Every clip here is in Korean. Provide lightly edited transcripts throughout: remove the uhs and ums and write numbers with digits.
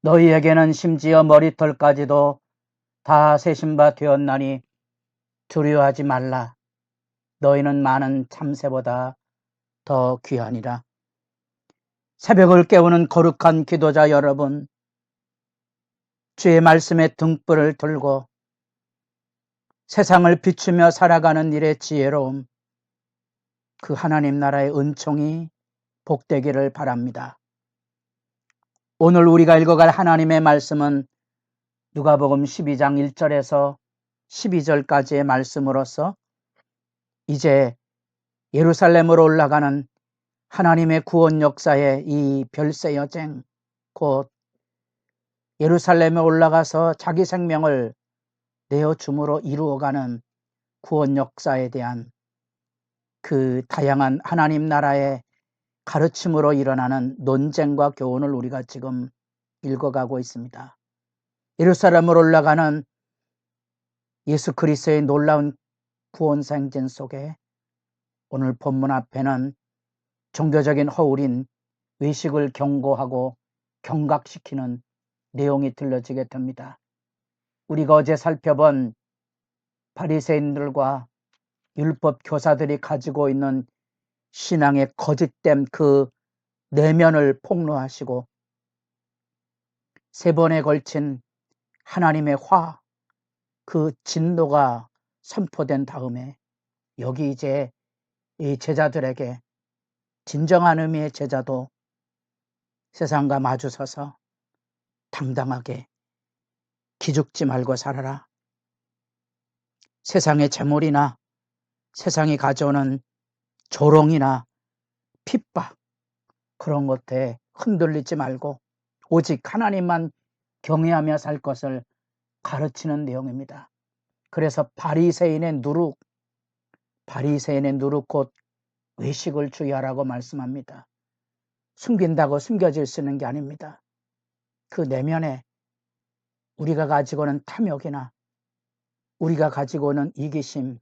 너희에게는 심지어 머리털까지도 다 세신 바 되었나니 두려워하지 말라. 너희는 많은 참새보다 더 귀하니라. 새벽을 깨우는 거룩한 기도자 여러분, 주의 말씀에 등불을 들고 세상을 비추며 살아가는 일의 지혜로움, 그 하나님 나라의 은총이 복되기를 바랍니다. 오늘 우리가 읽어갈 하나님의 말씀은 누가복음 12장 1절에서 12절까지의 말씀으로서 이제 예루살렘으로 올라가는 하나님의 구원 역사의 이 별세 여정, 곧 예루살렘에 올라가서 자기 생명을 내어줌으로 이루어가는 구원 역사에 대한 그 다양한 하나님 나라의 가르침으로 일어나는 논쟁과 교훈을 우리가 지금 읽어가고 있습니다. 예루살렘으로 올라가는 예수 그리스도의 놀라운 구원 생진 속에 오늘 본문 앞에는 종교적인 허울인 외식을 경고하고 경각시키는 내용이 들려지게 됩니다. 우리가 어제 살펴본 바리새인들과 율법 교사들이 가지고 있는 신앙의 거짓된 그 내면을 폭로하시고 세 번에 걸친 하나님의 화, 그 진노가 선포된 다음에 여기 이제 이 제자들에게 진정한 의미의 제자도 세상과 마주서서 당당하게 기죽지 말고 살아라. 세상의 재물이나 세상이 가져오는 조롱이나 핍박, 그런 것에 흔들리지 말고 오직 하나님만 경외하며 살 것을 가르치는 내용입니다. 그래서 바리새인의 누룩 곧 외식을 주의하라고 말씀합니다. 숨긴다고 숨겨질 수 있는 게 아닙니다. 그 내면에 우리가 가지고 있는 탐욕이나 우리가 가지고 있는 이기심,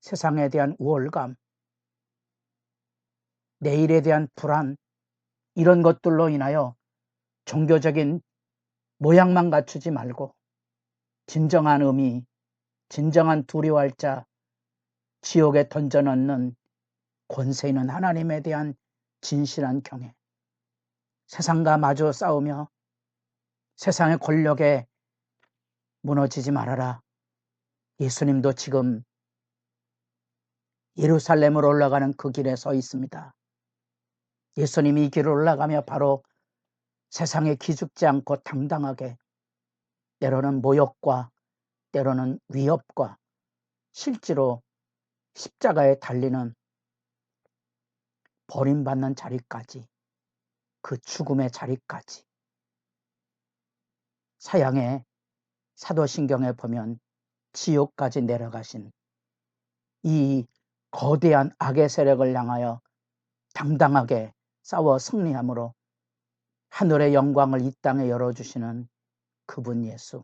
세상에 대한 우월감, 내일에 대한 불안, 이런 것들로 인하여 종교적인 모양만 갖추지 말고 진정한 의미, 진정한 두려워할 자, 지옥에 던져넣는 권세 있는 하나님에 대한 진실한 경외, 세상과 마주 싸우며 세상의 권력에 무너지지 말아라. 예수님도 지금 예루살렘으로 올라가는 그 길에 서 있습니다. 예수님이 이 길을 올라가며 바로 세상에 기죽지 않고 당당하게 때로는 모욕과 때로는 위협과 실제로 십자가에 달리는 버림받는 자리까지, 그 죽음의 자리까지, 서양의 사도신경에 보면 지옥까지 내려가신 이 거대한 악의 세력을 향하여 당당하게 싸워 승리함으로 하늘의 영광을 이 땅에 열어주시는 그분 예수,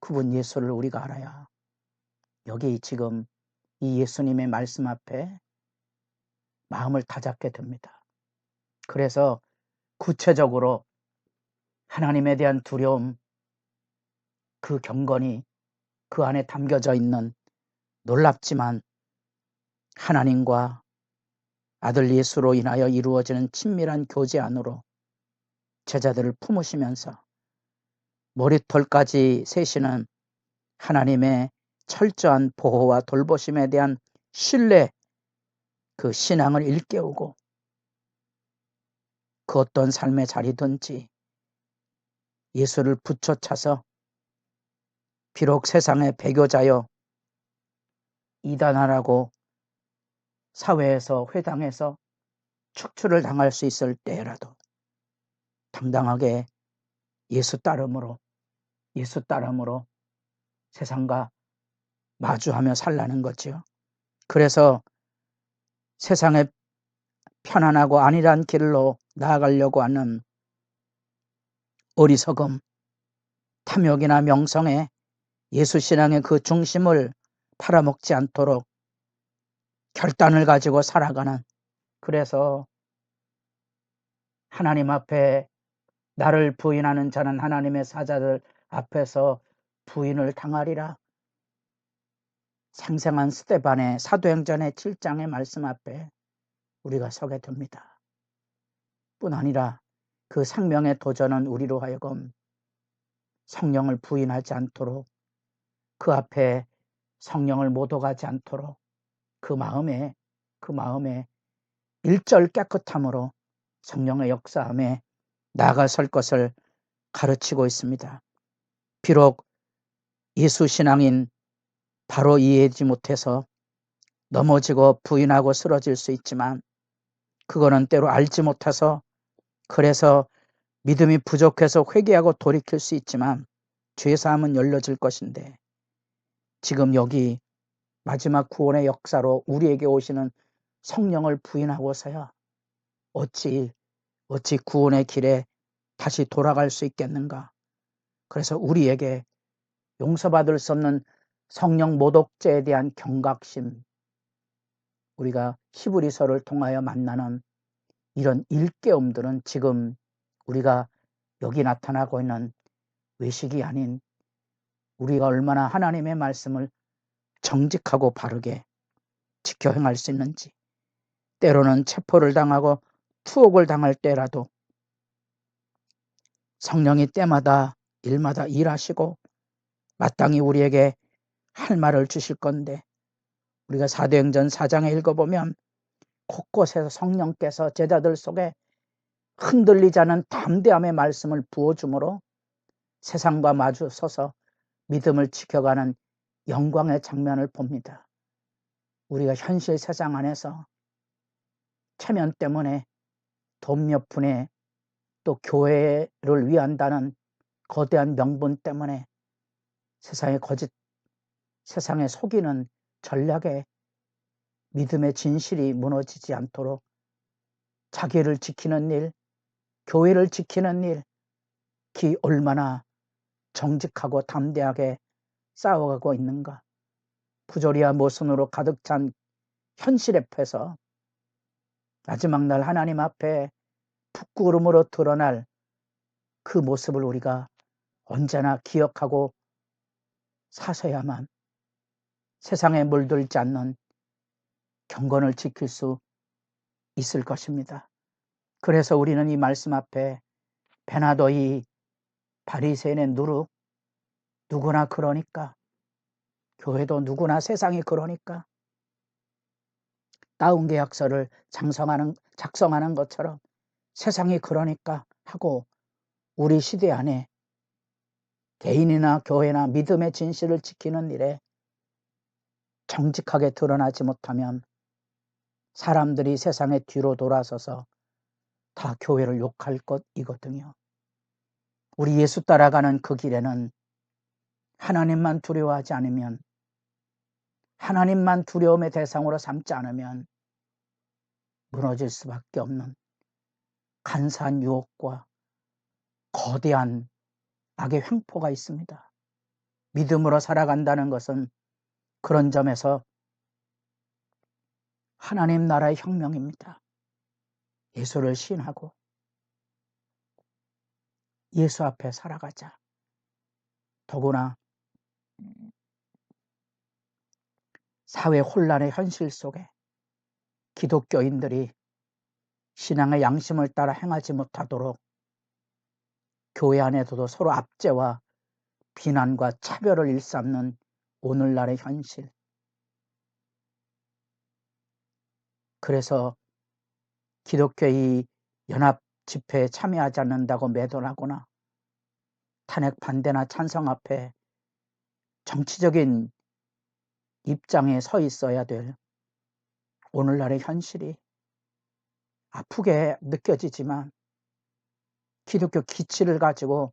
그분 예수를 우리가 알아야 여기 지금 이 예수님의 말씀 앞에 마음을 다잡게 됩니다. 그래서 구체적으로 하나님에 대한 두려움, 그 경건이 그 안에 담겨져 있는 놀랍지만 하나님과 아들 예수로 인하여 이루어지는 친밀한 교제 안으로 제자들을 품으시면서 머리털까지 세시는 하나님의 철저한 보호와 돌보심에 대한 신뢰, 그 신앙을 일깨우고 그 어떤 삶의 자리든지 예수를 붙여차서 비록 세상의 배교자여 이단하라고 사회에서 회당에서 축출을 당할 수 있을 때라도 당당하게 예수 따름으로 세상과 마주하며 살라는 거지요. 그래서 세상의 편안하고 안일한 길로 나아가려고 하는 어리석음, 탐욕이나 명성에 예수 신앙의 그 중심을 팔아먹지 않도록 결단을 가지고 살아가는, 그래서 하나님 앞에 나를 부인하는 자는 하나님의 사자들 앞에서 부인을 당하리라. 생생한 스데반의 사도행전의 7장의 말씀 앞에 우리가 서게 됩니다. 뿐 아니라 그 생명의 도전은 우리로 하여금 성령을 부인하지 않도록, 그 앞에 성령을 못 오가지 않도록 그 마음에 일절 깨끗함으로 성령의 역사함에 나아가설 것을 가르치고 있습니다. 비록 예수 신앙인 바로 이해하지 못해서 넘어지고 부인하고 쓰러질 수 있지만, 그거는 때로 알지 못해서, 그래서 믿음이 부족해서 회개하고 돌이킬 수 있지만 죄사함은 열려질 것인데, 지금 여기 마지막 구원의 역사로 우리에게 오시는 성령을 부인하고서야 어찌 구원의 길에 다시 돌아갈 수 있겠는가. 그래서 우리에게 용서받을 수 없는 성령 모독죄에 대한 경각심, 우리가 히브리서를 통하여 만나는 이런 일깨움들은 지금 우리가 여기 나타나고 있는 외식이 아닌, 우리가 얼마나 하나님의 말씀을 정직하고 바르게 지켜 행할 수 있는지, 때로는 체포를 당하고 투옥을 당할 때라도 성령이 때마다 일마다 일하시고 마땅히 우리에게 할 말을 주실 건데, 우리가 사도행전 4장에 읽어보면 곳곳에서 성령께서 제자들 속에 흔들리지 않은 담대함의 말씀을 부어주므로 세상과 마주 서서 믿음을 지켜가는 영광의 장면을 봅니다. 우리가 현실 세상 안에서 체면 때문에, 돈 몇 푼에, 또 교회를 위한다는 거대한 명분 때문에 세상의 거짓, 세상에 속이는 전략에 믿음의 진실이 무너지지 않도록 자기를 지키는 일, 교회를 지키는 일, 기 얼마나 정직하고 담대하게 싸워가고 있는가. 부조리와 모순으로 가득 찬 현실 앞에서 마지막 날 하나님 앞에 부끄러움으로 드러날 그 모습을 우리가 언제나 기억하고 사서야만 세상에 물들지 않는 경건을 지킬 수 있을 것입니다. 그래서 우리는 이 말씀 앞에 베나도 이 바리새인의 누룩, 누구나 그러니까, 교회도 누구나 세상이 그러니까, 다운계약서를 작성하는 것처럼 세상이 그러니까 하고, 우리 시대 안에 개인이나 교회나 믿음의 진실을 지키는 일에 정직하게 드러나지 못하면 사람들이 세상의 뒤로 돌아서서 다 교회를 욕할 것이거든요. 우리 예수 따라가는 그 길에는 하나님만 두려워하지 않으면, 하나님만 두려움의 대상으로 삼지 않으면 무너질 수밖에 없는 간사한 유혹과 거대한 악의 횡포가 있습니다. 믿음으로 살아간다는 것은 그런 점에서 하나님 나라의 혁명입니다. 예수를 신하고 예수 앞에 살아가자. 더구나 사회 혼란의 현실 속에 기독교인들이 신앙의 양심을 따라 행하지 못하도록 교회 안에서도 서로 압제와 비난과 차별을 일삼는 오늘날의 현실. 그래서 기독교의 연합 집회에 참여하지 않는다고 매도하거나 탄핵 반대나 찬성 앞에 정치적인 입장에 서 있어야 될 오늘날의 현실이 아프게 느껴지지만, 기독교 기치를 가지고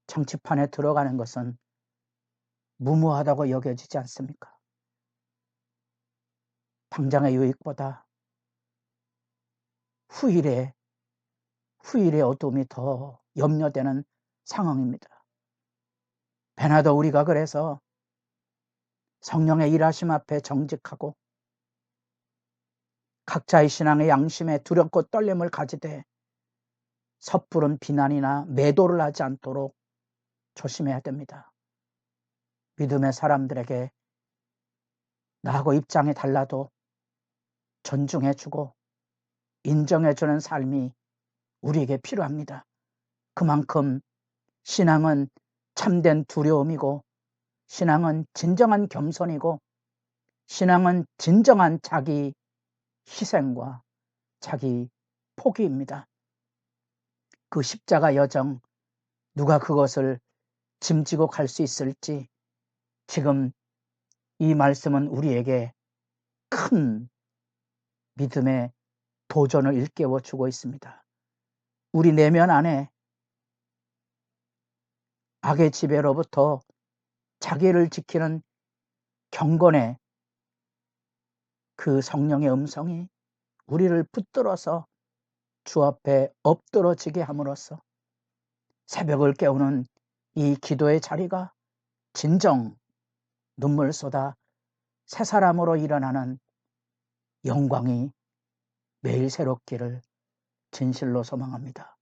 정치판에 들어가는 것은 무모하다고 여겨지지 않습니까? 당장의 유익보다 후일의 어둠이 더 염려되는 상황입니다. 베나도 우리가 그래서 성령의 일하심 앞에 정직하고 각자의 신앙의 양심에 두렵고 떨림을 가지되 섣부른 비난이나 매도를 하지 않도록 조심해야 됩니다. 믿음의 사람들에게 나하고 입장이 달라도 존중해주고 인정해주는 삶이 우리에게 필요합니다. 그만큼 신앙은 참된 두려움이고, 신앙은 진정한 겸손이고, 신앙은 진정한 자기 희생과 자기 포기입니다. 그 십자가 여정, 누가 그것을 짐지고 갈 수 있을지 지금 이 말씀은 우리에게 큰 믿음의 도전을 일깨워 주고 있습니다. 우리 내면 안에 악의 지배로부터 자기를 지키는 경건의 그 성령의 음성이 우리를 붙들어서 주 앞에 엎드러지게 함으로써 새벽을 깨우는 이 기도의 자리가 진정 눈물 쏟아 새 사람으로 일어나는 영광이 매일 새롭기를 진실로 소망합니다.